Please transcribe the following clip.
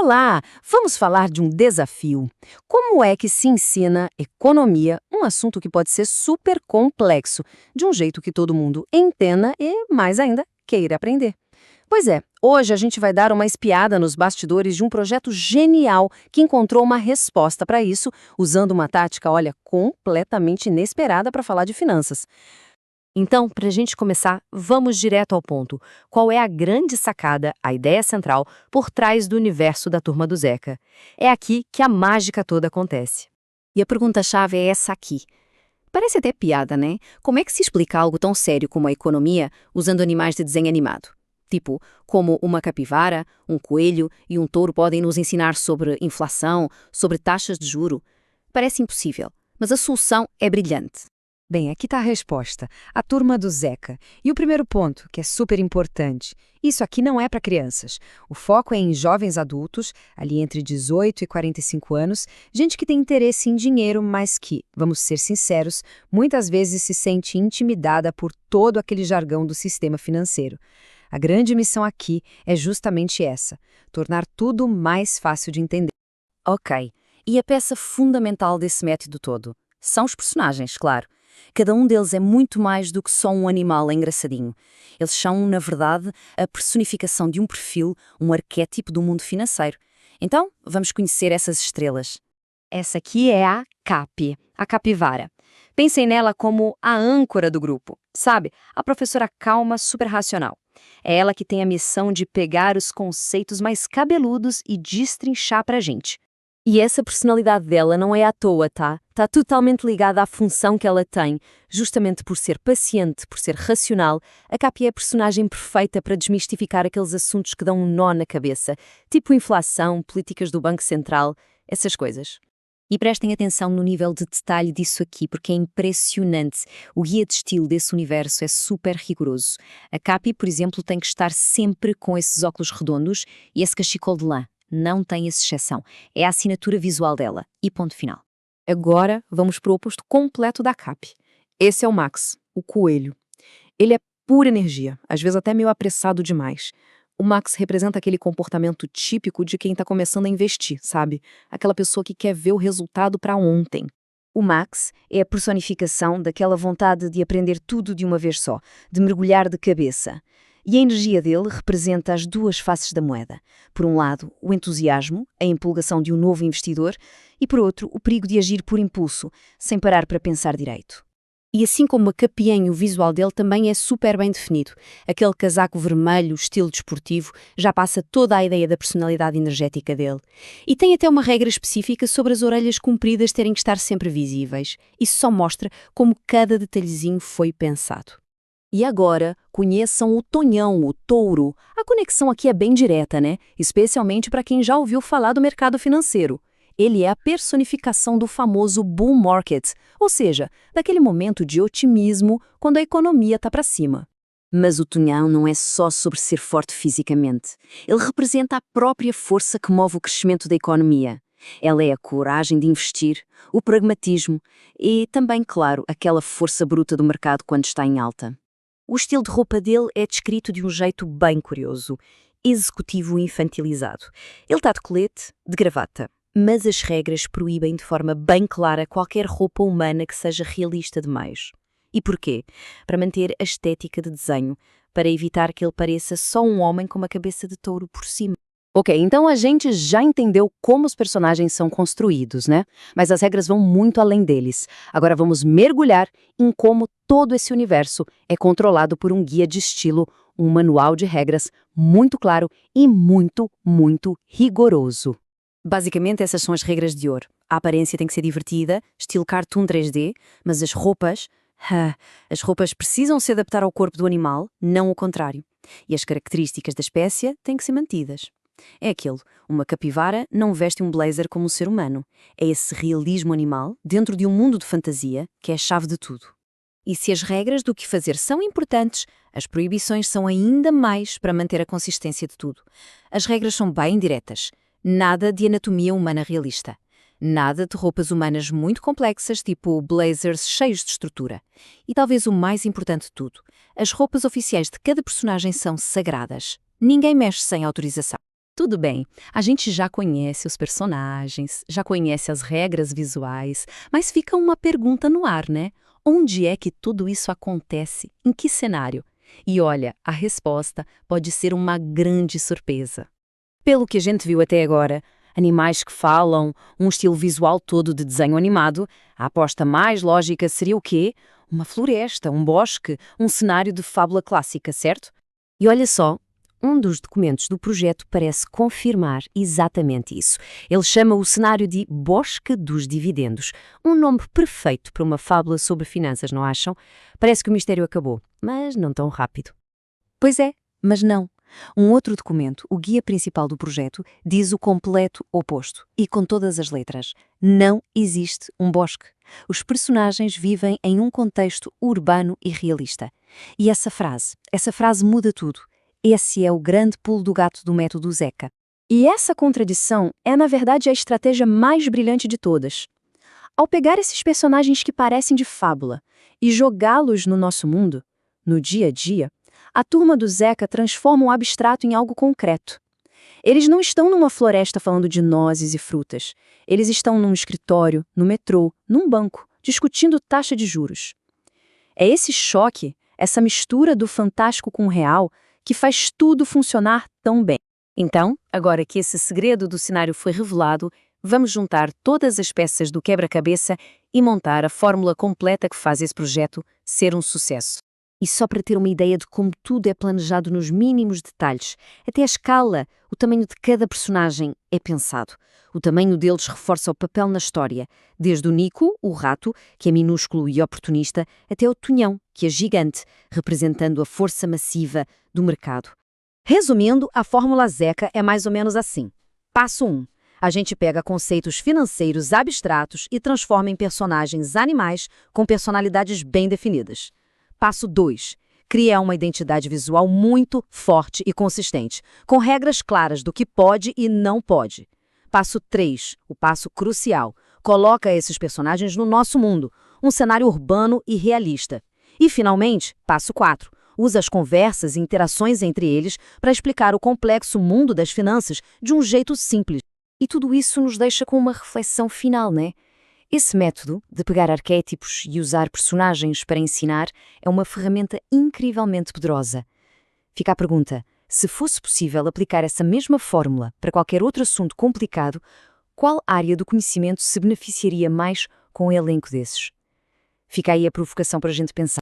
Olá! Vamos falar de um desafio. Como é que se ensina economia, um assunto que pode ser super complexo, de um jeito que todo mundo entenda e, mais ainda, queira aprender? Pois é, hoje a gente vai dar uma espiada nos bastidores de um projeto genial que encontrou uma resposta para isso, usando uma tática, olha, completamente inesperada para falar de finanças. Então, para a gente começar, vamos direto ao ponto. Qual é a grande sacada, a ideia central, por trás do universo da Turma do Zeca? É aqui que a mágica toda acontece. E a pergunta-chave é essa aqui. Parece até piada, né? Como é que se explica algo tão sério como a economia usando animais de desenho animado? Tipo, como uma capivara, um coelho e um touro podem nos ensinar sobre inflação, sobre taxas de juro? Parece impossível, mas a solução é brilhante. Bem, aqui está a resposta. A Turma do Zeca. E o primeiro ponto, que é super importante. Isso aqui não é para crianças. O foco é em jovens adultos, ali entre 18 e 45 anos, gente que tem interesse em dinheiro, mas que, vamos ser sinceros, muitas vezes se sente intimidada por todo aquele jargão do sistema financeiro. A grande missão aqui é justamente essa: tornar tudo mais fácil de entender. Ok, e a peça fundamental desse método todo? São os personagens, claro. Cada um deles é muito mais do que só um animal engraçadinho. Eles são, na verdade, a personificação de um perfil, um arquétipo do mundo financeiro. Então, vamos conhecer essas estrelas. Essa aqui é a Capi, a capivara. Pensem nela como a âncora do grupo, sabe? A professora calma, super racional. É ela que tem a missão de pegar os conceitos mais cabeludos e destrinchar pra gente. E essa personalidade dela não é à toa, tá? Tá totalmente ligada à função que ela tem. Justamente por ser paciente, por ser racional, a Capi é a personagem perfeita para desmistificar aqueles assuntos que dão um nó na cabeça, tipo inflação, políticas do Banco Central, essas coisas. E prestem atenção no nível de detalhe disso aqui, porque é impressionante. O guia de estilo desse universo é super rigoroso. A Capi, por exemplo, tem que estar sempre com esses óculos redondos e esse cachecol de lã. Não tem essa exceção. É a assinatura visual dela. E ponto final. Agora, vamos para o oposto completo da Capi. Esse é o Max, o coelho. Ele é pura energia, às vezes até meio apressado demais. O Max representa aquele comportamento típico de quem está começando a investir, sabe? Aquela pessoa que quer ver o resultado para ontem. O Max é a personificação daquela vontade de aprender tudo de uma vez só, de mergulhar de cabeça. E a energia dele representa as duas faces da moeda. Por um lado, o entusiasmo, a empolgação de um novo investidor, e por outro, o perigo de agir por impulso, sem parar para pensar direito. E assim como a capienha, o visual dele também é super bem definido. Aquele casaco vermelho, estilo desportivo, já passa toda a ideia da personalidade energética dele. E tem até uma regra específica sobre as orelhas compridas terem que estar sempre visíveis. Isso só mostra como cada detalhezinho foi pensado. E agora, conheçam o Tonhão, o touro. A conexão aqui é bem direta, né? Especialmente para quem já ouviu falar do mercado financeiro. Ele é a personificação do famoso bull market, ou seja, daquele momento de otimismo quando a economia está para cima. Mas o Tonhão não é só sobre ser forte fisicamente. Ele representa a própria força que move o crescimento da economia. Ela é a coragem de investir, o pragmatismo e também, claro, aquela força bruta do mercado quando está em alta. O estilo de roupa dele é descrito de um jeito bem curioso, executivo e infantilizado. Ele está de colete, de gravata, mas as regras proíbem de forma bem clara qualquer roupa humana que seja realista demais. E porquê? Para manter a estética de desenho, para evitar que ele pareça só um homem com uma cabeça de touro por cima. Ok, então a gente já entendeu como os personagens são construídos, né? Mas as regras vão muito além deles. Agora vamos mergulhar em como todo esse universo é controlado por um guia de estilo, um manual de regras muito claro e muito, muito rigoroso. Basicamente, essas são as regras de ouro. A aparência tem que ser divertida, estilo cartoon 3D, mas as roupas precisam se adaptar ao corpo do animal, não o contrário. E as características da espécie têm que ser mantidas. É aquilo, uma capivara não veste um blazer como um ser humano. É esse realismo animal, dentro de um mundo de fantasia, que é a chave de tudo. E se as regras do que fazer são importantes, as proibições são ainda mais para manter a consistência de tudo. As regras são bem diretas. Nada de anatomia humana realista. Nada de roupas humanas muito complexas, tipo blazers cheios de estrutura. E talvez o mais importante de tudo, as roupas oficiais de cada personagem são sagradas. Ninguém mexe sem autorização. Tudo bem, a gente já conhece os personagens, já conhece as regras visuais, mas fica uma pergunta no ar, né? Onde é que tudo isso acontece? Em que cenário? E olha, a resposta pode ser uma grande surpresa. Pelo que a gente viu até agora, animais que falam, um estilo visual todo de desenho animado, a aposta mais lógica seria o quê? Uma floresta, um bosque, um cenário de fábula clássica, certo? E olha só, um dos documentos do projeto parece confirmar exatamente isso. Ele chama o cenário de Bosque dos Dividendos. Um nome perfeito para uma fábula sobre finanças, não acham? Parece que o mistério acabou, mas não tão rápido. Pois é, mas não. Um outro documento, o guia principal do projeto, diz o completo oposto, e com todas as letras. Não existe um bosque. Os personagens vivem em um contexto urbano e realista. E essa frase muda tudo. Esse é o grande pulo do gato do método Zeca. E essa contradição é, na verdade, a estratégia mais brilhante de todas. Ao pegar esses personagens que parecem de fábula e jogá-los no nosso mundo, no dia a dia, a turma do Zeca transforma o abstrato em algo concreto. Eles não estão numa floresta falando de nozes e frutas. Eles estão num escritório, no metrô, num banco, discutindo taxa de juros. É esse choque, essa mistura do fantástico com o real, que faz tudo funcionar tão bem. Então, agora que esse segredo do cenário foi revelado, vamos juntar todas as peças do quebra-cabeça e montar a fórmula completa que faz esse projeto ser um sucesso. E só para ter uma ideia de como tudo é planejado nos mínimos detalhes, até a escala, o tamanho de cada personagem é pensado. O tamanho deles reforça o papel na história, desde o Nico, o rato, que é minúsculo e oportunista, até o Tonhão, que é gigante, representando a força massiva do mercado. Resumindo, a fórmula Zeca é mais ou menos assim. Passo 1. A gente pega conceitos financeiros abstratos e transforma em personagens animais com personalidades bem definidas. Passo 2. Cria uma identidade visual muito forte e consistente, com regras claras do que pode e não pode. Passo 3, o passo crucial. Coloca esses personagens no nosso mundo, um cenário urbano e realista. E, finalmente, passo 4. Usa as conversas e interações entre eles para explicar o complexo mundo das finanças de um jeito simples. E tudo isso nos deixa com uma reflexão final, né? Esse método de pegar arquétipos e usar personagens para ensinar é uma ferramenta incrivelmente poderosa. Fica a pergunta: se fosse possível aplicar essa mesma fórmula para qualquer outro assunto complicado, qual área do conhecimento se beneficiaria mais com um elenco desses? Fica aí a provocação para a gente pensar.